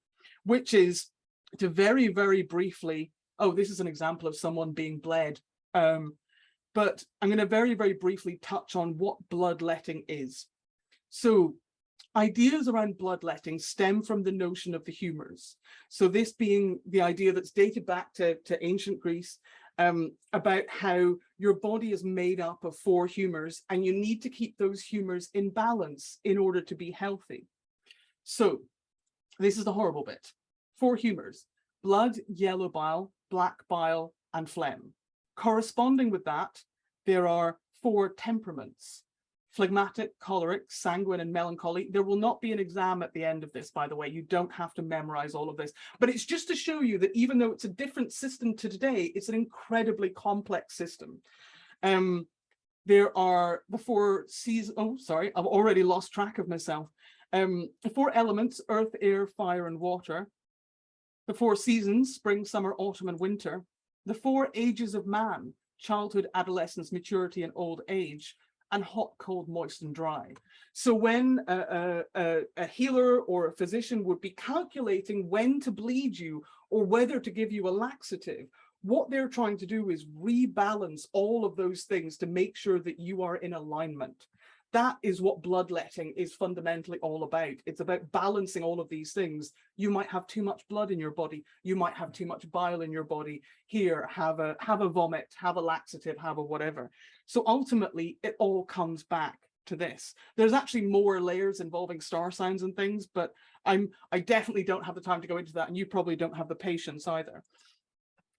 S1: which is to very, very briefly, oh, this is an example of someone being bled. But I'm going to very, very briefly touch on what bloodletting is. So ideas around bloodletting stem from the notion of the humours. So this being the idea that's dated back to ancient Greece, about how your body is made up of 4 humours and you need to keep those humours in balance in order to be healthy. So this is the horrible bit. 4 humours: blood, yellow bile, black bile, and phlegm. Corresponding with that, there are 4 temperaments: phlegmatic, choleric, sanguine, and melancholy. There will not be an exam at the end of this, by the way. You don't have to memorize all of this, but it's just to show you that even though it's a different system to today, it's an incredibly complex system. There are the 4 seasons. Oh, sorry, I've already lost track of myself. The 4 elements: earth, air, fire, and water. The 4 seasons: spring, summer, autumn, and winter. The 4 ages of man: childhood, adolescence, maturity, and old age. And hot, cold, moist, and dry. So when a healer or a physician would be calculating when to bleed you or whether to give you a laxative, what they're trying to do is rebalance all of those things to make sure that you are in alignment. That is what bloodletting is fundamentally all about. It's about balancing all of these things. You might have too much blood in your body. You might have too much bile in your body. Here, have a vomit, have a laxative, have a whatever. So ultimately, it all comes back to this. There's actually more layers involving star signs and things, but I definitely don't have the time to go into that, and you probably don't have the patience either.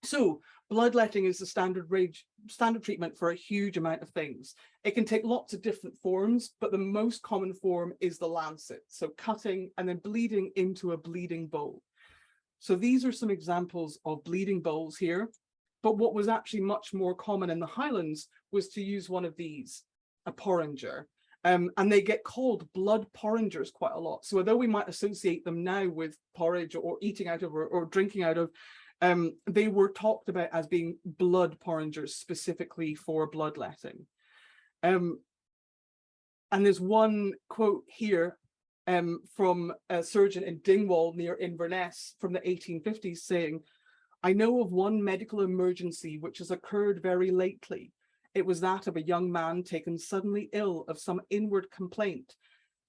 S1: So bloodletting is the standard treatment for a huge amount of things. It can take lots of different forms, but the most common form is the lancet. So cutting and then bleeding into a bleeding bowl. So these are some examples of bleeding bowls here. But what was actually much more common in the Highlands was to use one of these, a porringer. And they get called blood porringers quite a lot. So although we might associate them now with porridge or eating out of or drinking out of, they were talked about as being blood porringers specifically for bloodletting. And there's one quote here from a surgeon in Dingwall near Inverness from the 1850s saying, "I know of one medical emergency which has occurred very lately. It was that of a young man taken suddenly ill of some inward complaint.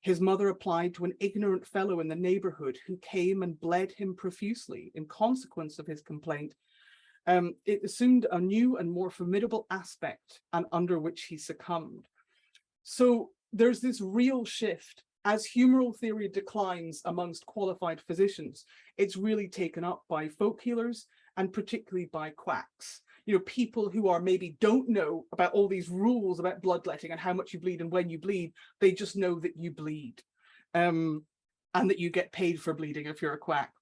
S1: His mother applied to an ignorant fellow in the neighborhood who came and bled him profusely in consequence of his complaint. It assumed a new and more formidable aspect, and under which he succumbed." So there's this real shift. As humoral theory declines amongst qualified physicians, it's really taken up by folk healers and particularly by quacks. You know, people who are maybe don't know about all these rules about bloodletting and how much you bleed and when you bleed. They just know that you bleed and that you get paid for bleeding if you're a quack.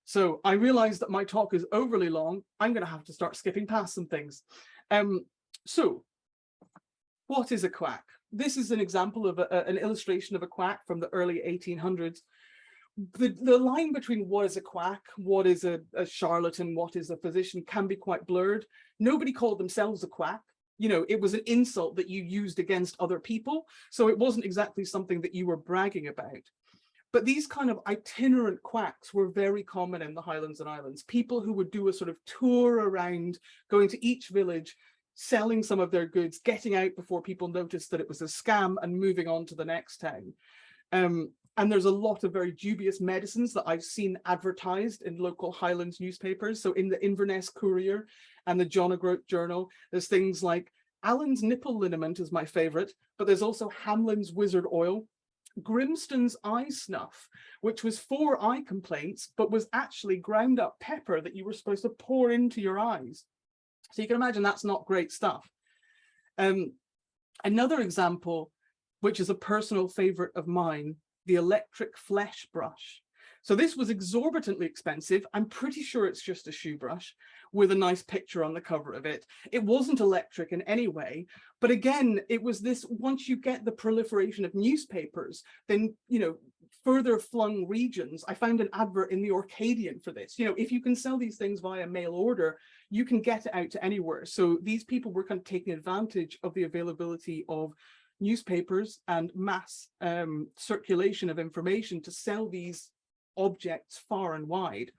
S1: So I realize that my talk is overly long. I'm going to have to start skipping past some things. So what is a quack? This is an example of an illustration of a quack from the early 1800s. The line between what is a quack, what is a charlatan, what is a physician can be quite blurred. Nobody called themselves a quack. You know, it was an insult that you used against other people. So it wasn't exactly something that you were bragging about. But these kind of itinerant quacks were very common in the Highlands and Islands. People who would do a sort of tour around, going to each village, selling some of their goods, getting out before people noticed that it was a scam and moving on to the next town. And there's a lot of very dubious medicines that I've seen advertised in local Highlands newspapers. So in the Inverness Courier and the John O'Groat Journal, there's things like Allen's nipple liniment is my favorite, but there's also Hamlin's wizard oil, Grimston's eye snuff, which was for eye complaints, but was actually ground up pepper that you were supposed to pour into your eyes. So you can imagine that's not great stuff. Another example, which is a personal favorite of mine, the electric flesh brush. So this was exorbitantly expensive. I'm pretty sure it's just a shoe brush with a nice picture on the cover of it. It wasn't electric in any way, but again, it was this, once you get the proliferation of newspapers, then, you know, further flung regions. I found an advert in the Orcadian for this. You know, if you can sell these things via mail order, you can get it out to anywhere. So these people were kind of taking advantage of the availability of newspapers and mass circulation of information to sell these objects far and wide.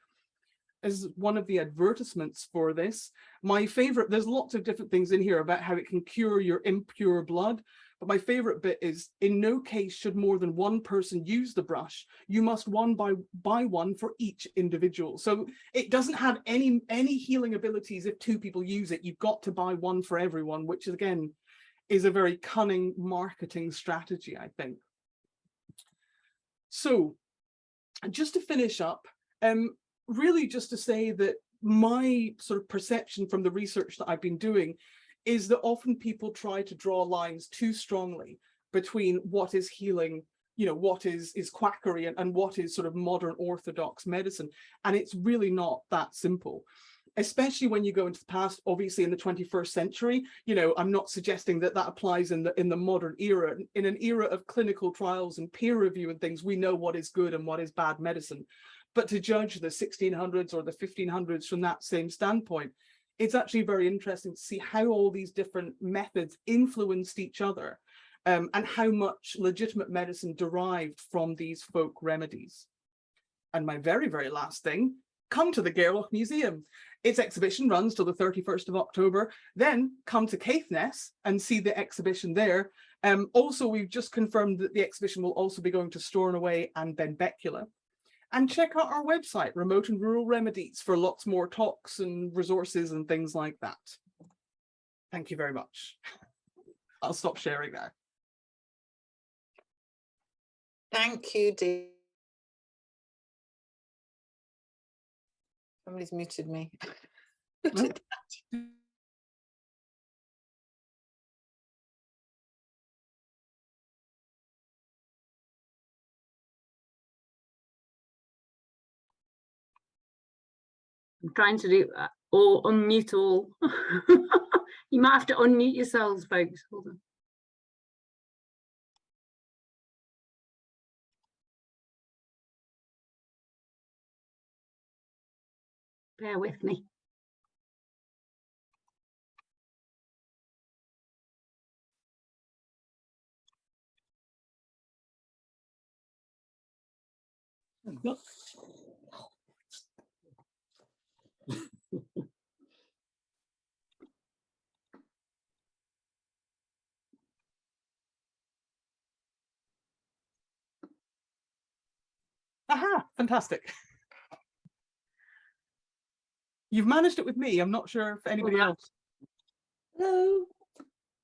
S1: As one of the advertisements for this, my favorite, there's lots of different things in here about how it can cure your impure blood, but my favorite bit is, in no case should more than one person use the brush. You must buy one for each individual. So it doesn't have any healing abilities if two people use it. You've got to buy one for everyone, which again is a very cunning marketing strategy, I think. So just to finish up, really just to say that my sort of perception from the research that I've been doing is that often people try to draw lines too strongly between what is healing, you know, what is quackery and what is sort of modern orthodox medicine. And it's really not that simple, especially when you go into the past. Obviously in the 21st century, you know, I'm not suggesting that that applies in the modern era. In an era of clinical trials and peer review and things, we know what is good and what is bad medicine. But to judge the 1600s or the 1500s from that same standpoint, it's actually very interesting to see how all these different methods influenced each other, and how much legitimate medicine derived from these folk remedies. And my very, very last thing, come to the Gairloch Museum. Its exhibition runs till the 31st of October. Then come to Caithness and see the exhibition there. Also, we've just confirmed that the exhibition will also be going to Stornoway and Benbecula. And check out our website, Remote and Rural Remedies, for lots more talks and resources and things like that. Thank you very much. I'll stop sharing now.
S4: Thank you, Dee. Somebody's muted me. Who did that?
S5: I'm trying to do all unmute all. You might have to unmute yourselves, folks. Hold on. Bear with me.
S1: Aha, fantastic. You've managed it with me. I'm not sure if anybody else.
S6: Hello.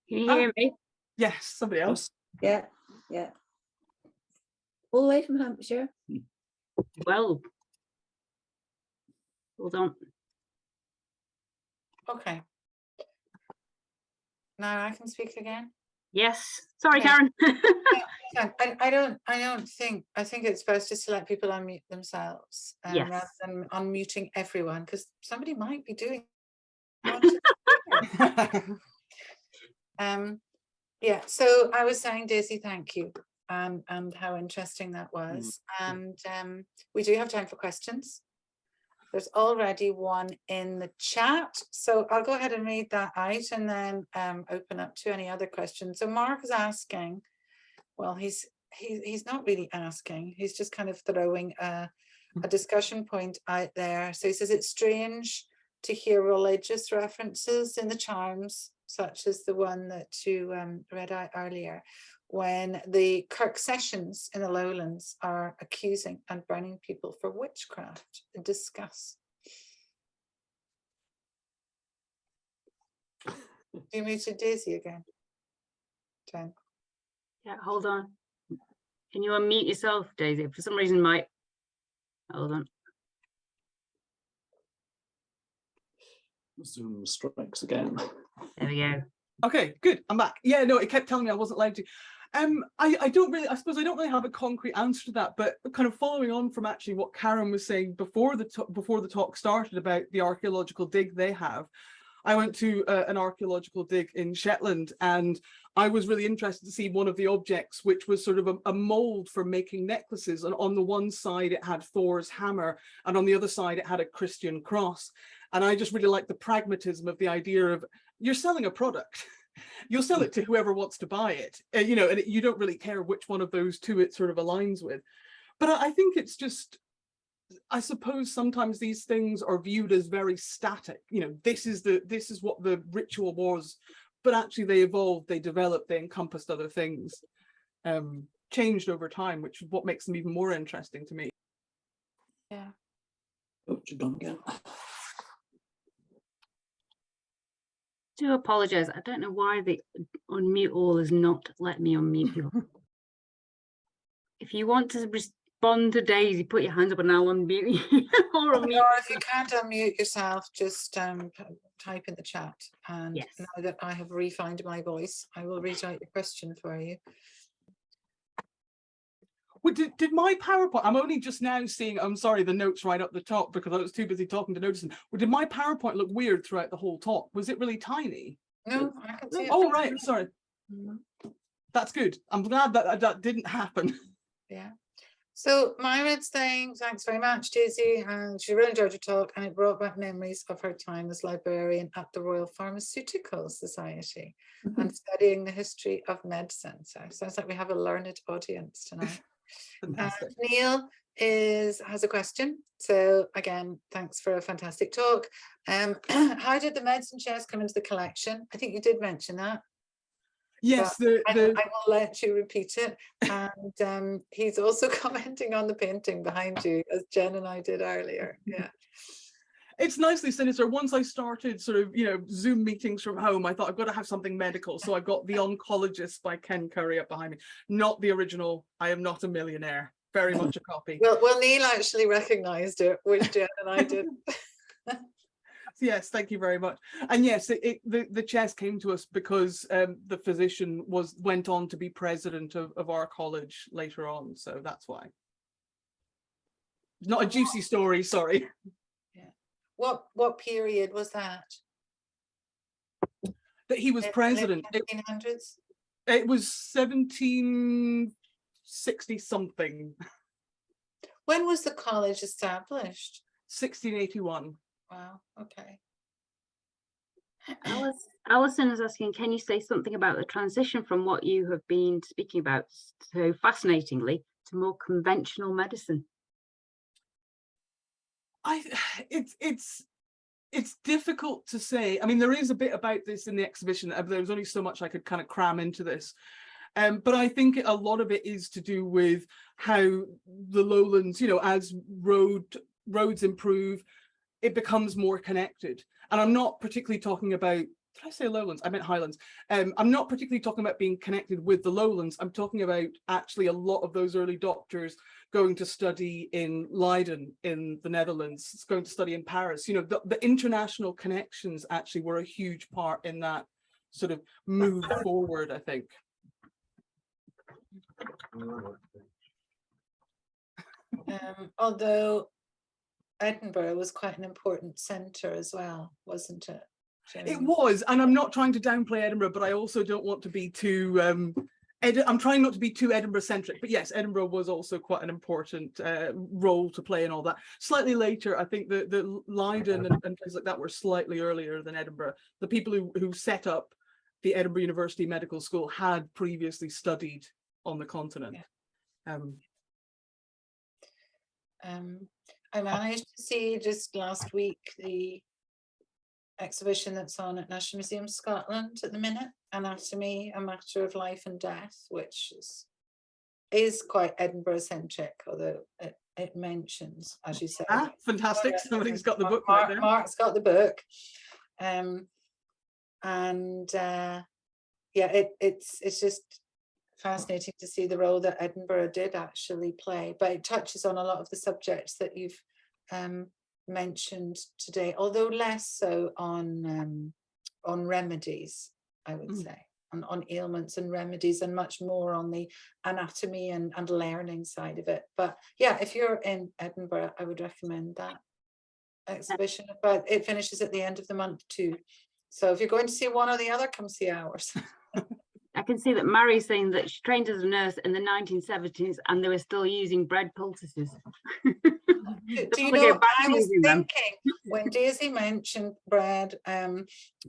S5: Can you hear me?
S1: Yes, somebody else.
S6: Yeah, yeah. All the way from Hampshire.
S5: Well, hold on.
S4: Okay. Now I can speak again.
S5: Yes. Sorry,
S4: Okay.
S5: Karen.
S4: I think it's best just to let people unmute themselves,
S5: Yes.
S4: rather than unmuting everyone, because somebody might be doing. Yeah, so I was saying, Daisy, thank you, and how interesting that was. And we do have time for questions. There's already one in the chat, so I'll go ahead and read that out and then open up to any other questions. So Mark is asking, well, he's not really asking, he's just kind of throwing a discussion point out there. So he says it's strange to hear religious references in the charms, such as the one that you read out earlier. when the Kirk sessions in the lowlands are accusing and burning people for witchcraft. Discuss. You muted Daisy again. Jen.
S5: Yeah, hold on. Can you unmute yourself, Daisy? For some reason, my hold on.
S7: Zoom strikes again.
S5: There we go.
S1: Okay, good. I'm back. Yeah, no, it kept telling me I wasn't allowed to. I don't really, I suppose I don't really have a concrete answer to that, but kind of following on from actually what Karen was saying before the talk started about the archaeological dig they have. I went to an archaeological dig in Shetland, and I was really interested to see one of the objects, which was sort of a mold for making necklaces. And on the one side, it had Thor's hammer, and on the other side, it had a Christian cross. And I just really like the pragmatism of the idea of you're selling a product. You'll sell it to whoever wants to buy it, you know, and you don't really care which one of those two it sort of aligns with. But I think it's just, I suppose sometimes these things are viewed as very static. You know, this is what the ritual was, but actually they evolved, they developed, they encompassed other things, changed over time, which is what makes them even more interesting to me.
S4: Yeah.
S7: Oh, you're done again.
S5: I do apologise. I don't know why the unmute all has not let me unmute you. If you want to respond to Daisy, put your hands up and I'll unmute you. Or unmute.
S4: Or if you can't unmute yourself, just type in the chat. And
S5: Yes.
S4: now that I have refined my voice, I will read out your question for you.
S1: Well, did my PowerPoint, I'm only just now seeing, I'm sorry, the notes right up the top because I was too busy talking to notice them. Well, did my PowerPoint look weird throughout the whole talk? Was it really tiny?
S4: No, I can see it.
S1: Oh, right, sorry.
S4: Mhm.
S1: That's good. I'm glad that didn't happen.
S4: Yeah. So Myra's saying, thanks very much, Daisy. And she really enjoyed your talk, and it brought back memories of her time as librarian at the Royal Pharmaceutical Society and studying the history of medicine. So it sounds like we have a learned audience tonight.
S1: Fantastic.
S4: Neil has a question. So again, thanks for a fantastic talk. How did the medicine chest come into the collection? I think you did mention that.
S1: Yes,
S4: I will let you repeat it. And he's also commenting on the painting behind you, as Jen and I did earlier. Yeah.
S1: It's nicely sinister. Once I started sort of, you know, Zoom meetings from home, I thought I've got to have something medical. So I've got The Oncologist by Ken Curry up behind me. Not the original. I Am Not a Millionaire. Very much a copy.
S4: Well, Neil actually recognised it, which Jen and I did.
S1: Yes, thank you very much. And yes, the chest came to us because the physician went on to be president of our college later on. So that's why. Not a juicy story, sorry.
S4: What period was that?
S1: That he was president.
S4: 1700s?
S1: It was 1760 something.
S4: When was the college established?
S1: 1681.
S4: Wow, okay.
S5: Alison is asking, can you say something about the transition from what you have been speaking about so fascinatingly to more conventional medicine?
S1: It's difficult to say. I mean, there is a bit about this in the exhibition. There was only so much I could kind of cram into this. But I think a lot of it is to do with how the lowlands, you know, as roads improve, it becomes more connected. And I'm not particularly talking about, did I say lowlands? I meant highlands. I'm not particularly talking about being connected with the lowlands. I'm talking about actually a lot of those early doctors going to study in Leiden in the Netherlands, going to study in Paris. You know, the international connections actually were a huge part in that sort of move forward, I think.
S4: Although Edinburgh was quite an important centre as well, wasn't it?
S1: It was, and I'm not trying to downplay Edinburgh, but I also don't want to be too I'm trying not to be too Edinburgh centric, but yes, Edinburgh was also quite an important role to play in all that. Slightly later, I think the Leiden and things like that were slightly earlier than Edinburgh. The people who set up the Edinburgh University Medical School had previously studied on the continent.
S4: Yeah. I managed to see just last week the exhibition that's on at National Museum Scotland at the minute, anatomy, a matter of life and death, which is quite Edinburgh centric, although it mentions, as you say.
S1: Ah, fantastic. Somebody's got the book right there.
S4: Mark's got the book. Yeah, it's just fascinating to see the role that Edinburgh did actually play, but it touches on a lot of the subjects that you've mentioned today, although less so on remedies, I would say, on ailments and remedies, and much more on the anatomy and learning side of it. But yeah, if you're in Edinburgh, I would recommend that exhibition, but it finishes at the end of the month too. So if you're going to see one or the other, come see ours.
S5: I can see that Mary's saying that she trained as a nurse in the 1970s and they were still using bread poultices.
S4: Do you know, I was thinking when Daisy mentioned bread,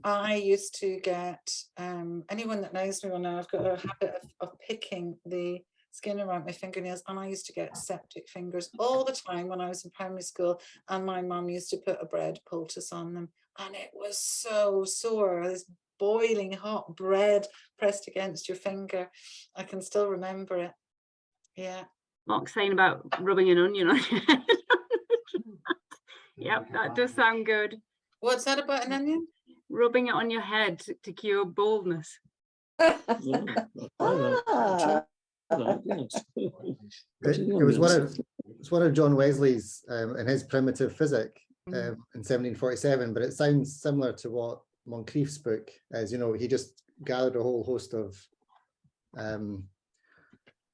S4: I used to get, anyone that knows me will know I've got a habit of picking the skin around my fingernails, and I used to get septic fingers all the time when I was in primary school, and my mum used to put a bread poultice on them, and it was so sore, this boiling hot bread pressed against your finger. I can still remember it. Yeah.
S5: Mark's saying about rubbing an onion on your head. Yep, that does sound good.
S4: What's that about an onion?
S5: Rubbing it on your head to cure baldness.
S7: Yeah, yes.
S8: It was one of John Wesley's in his Primitive Physic in 1747, but it sounds similar to what Moncrief's book is. You know, he just gathered a whole host of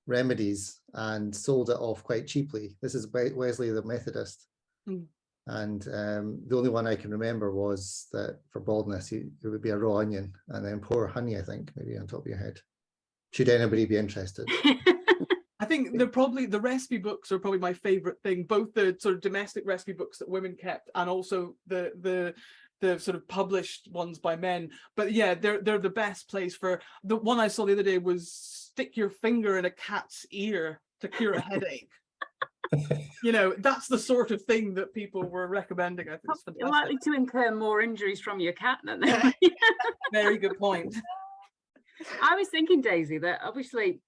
S8: remedies and sold it off quite cheaply. This is Wesley the Methodist. And the only one I can remember was that for baldness, it would be a raw onion and then pour honey, I think, maybe on top of your head. Should anybody be interested?
S1: I think the recipe books are probably my favorite thing, both the sort of domestic recipe books that women kept and also the sort of published ones by men. But yeah, they're the best place. For the one I saw the other day was stick your finger in a cat's ear to cure a headache. You know, that's the sort of thing that people were recommending. I think it's fantastic.
S5: You're likely to incur more injuries from your cat than they.
S1: Very good point.
S5: I was thinking, Daisy, that obviously,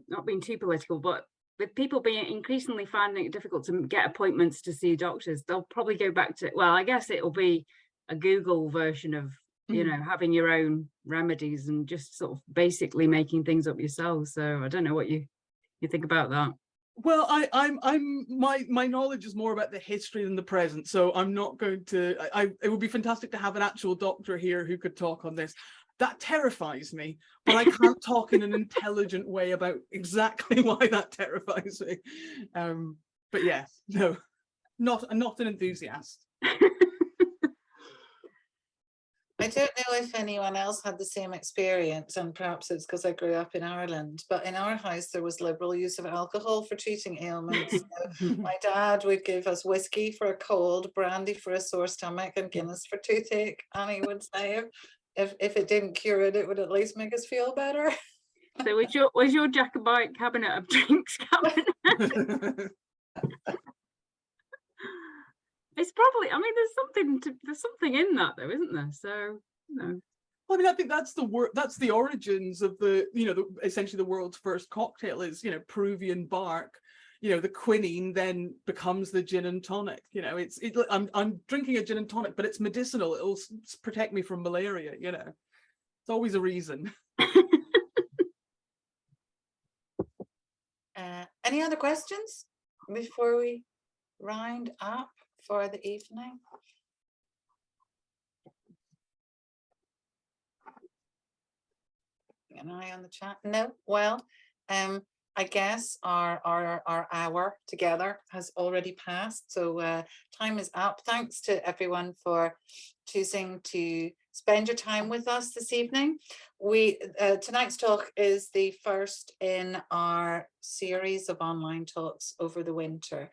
S5: not being too political, but with people being increasingly finding it difficult to get appointments to see doctors, they'll probably go back to, well, I guess it'll be a Google version of, you know, having your own remedies and just sort of basically making things up yourselves. So I don't know what you think about that.
S1: Well, my knowledge is more about the history than the present, so I'm not going to. It would be fantastic to have an actual doctor here who could talk on this. That terrifies me, but I can't talk in an intelligent way about exactly why that terrifies me. But yeah, no, not an enthusiast.
S4: I don't know if anyone else had the same experience, and perhaps it's because I grew up in Ireland, but in our house there was liberal use of alcohol for treating ailments. So my dad would give us whiskey for a cold, brandy for a sore stomach, and Guinness for toothache, and he would say if it didn't cure it, it would at least make us feel better.
S5: So was your Jacobite cabinet of drinks cabinet? It's probably, I mean, there's something in that though, isn't there? So, no.
S1: Well, I mean, I think that's the origins of essentially the world's first cocktail is, you know, Peruvian bark. You know, the quinine then becomes the gin and tonic. You know, I'm drinking a gin and tonic, but it's medicinal. It'll protect me from malaria. You know, it's always a reason.
S4: Any other questions before we round up for the evening? An eye on the chat. No. Well, I guess our hour together has already passed, so time is up. Thanks to everyone for choosing to spend your time with us this evening. Tonight's talk is the first in our series of online talks over the winter.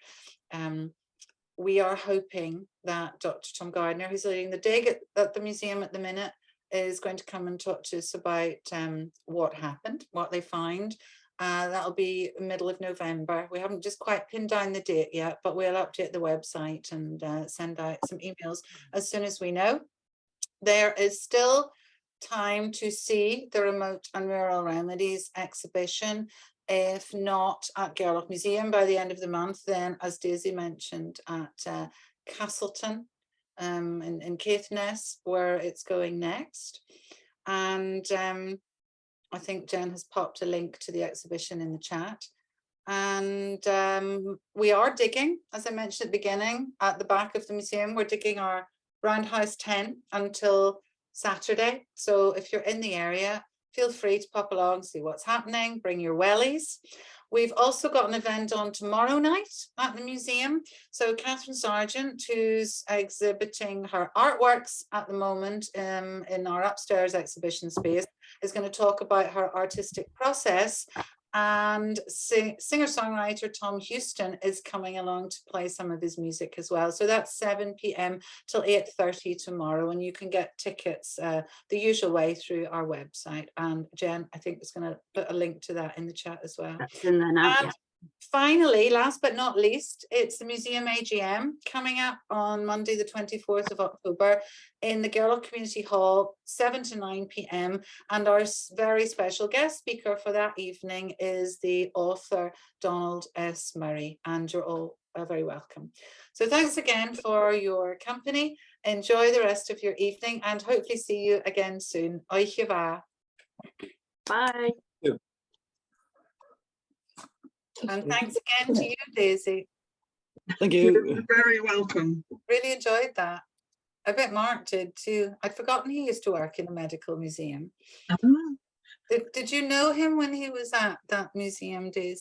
S4: We are hoping that Dr. Tom Gardner, who's leading the dig at the museum at the minute, is going to come and talk to us about what happened, what they find. That'll be middle of November. We haven't just quite pinned down the date yet, but we'll update the website and send out some emails as soon as we know. There is still time to see the Remote and Rural Remedies exhibition. If not at Gairloch Museum by the end of the month, then as Daisy mentioned at Castleton in Caithness, where it's going next. And I think Jen has popped a link to the exhibition in the chat. And we are digging, as I mentioned at the beginning, at the back of the museum, we're digging our roundhouse tent until Saturday. So if you're in the area, feel free to pop along, see what's happening, bring your wellies. We've also got an event on tomorrow night at the museum. So Catherine Sargent, who's exhibiting her artworks at the moment in our upstairs exhibition space, is going to talk about her artistic process. And singer-songwriter Tom Houston is coming along to play some of his music as well. So that's 7 p.m. till 8:30 tomorrow, and you can get tickets the usual way through our website. And Jen, I think, is going to put a link to that in the chat as well.
S5: That's in there now.
S4: And finally, last but not least, it's the museum AGM coming up on Monday, the 24th of October in the Gairloch Community Hall, 7 to 9 p.m. And our very special guest speaker for that evening is the author Donald S. Murray, and you're all very welcome. So thanks again for your company. Enjoy the rest of your evening and hopefully see you again soon. Oiche va.
S5: Bye.
S4: And thanks again to you, Daisy.
S7: Thank
S1: You're
S7: you.
S1: very welcome.
S4: Really enjoyed that. I bet Mark did too. I'd forgotten he used to work in a medical museum. Did you know him when he was at that museum, Daisy?